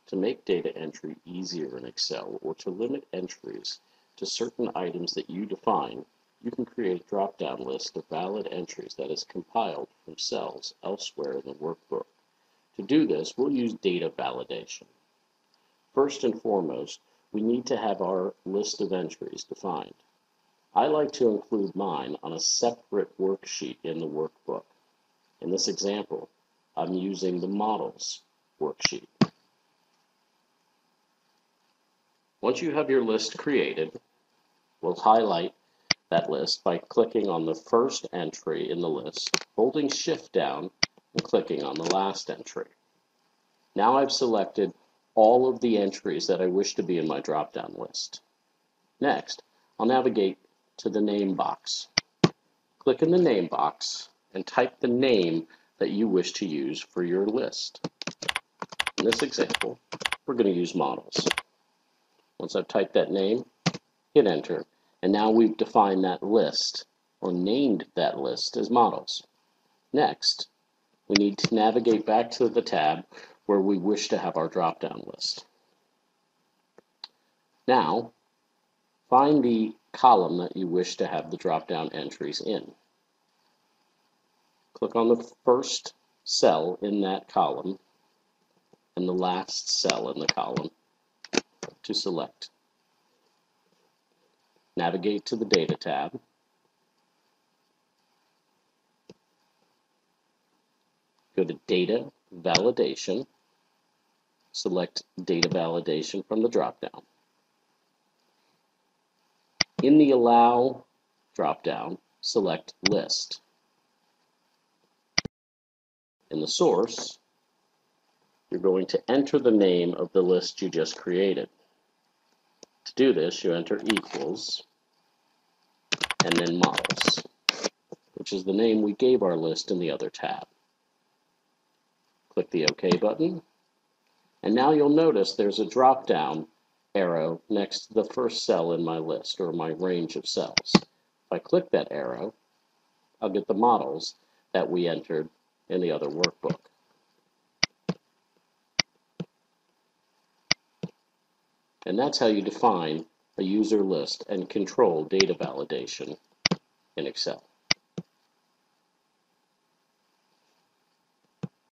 To make data entry easier in Excel or to limit entries to certain items that you define, you can create a drop-down list of valid entries that is compiled from cells elsewhere in the workbook. To do this, we'll use data validation. First and foremost, we need to have our list of entries defined. I like to include mine on a separate worksheet in the workbook. In this example, I'm using the Models worksheet. Once you have your list created, we'll highlight that list by clicking on the first entry in the list, holding Shift down, and clicking on the last entry. Now I've selected all of the entries that I wish to be in my drop-down list. Next, I'll navigate to the name box. Click in the name box and type the name that you wish to use for your list. In this example, we're going to use Models. Once I've typed that name, hit Enter, and now we've defined that list, or named that list as Models. Next, we need to navigate back to the tab where we wish to have our drop-down list. Now, find the column that you wish to have the drop-down entries in. Click on the first cell in that column and the last cell in the column to select. Navigate to the Data tab. Go to Data Validation. Select Data Validation from the drop-down. In the Allow drop-down, select List. In the source, you're going to enter the name of the list you just created. To do this, you enter equals and then Models, which is the name we gave our list in the other tab. Click the OK button, and now you'll notice there's a drop-down arrow next to the first cell in my list, or my range of cells. If I click that arrow, I'll get the models that we entered in the other workbook. And that's how you define a user list and control data validation in Excel.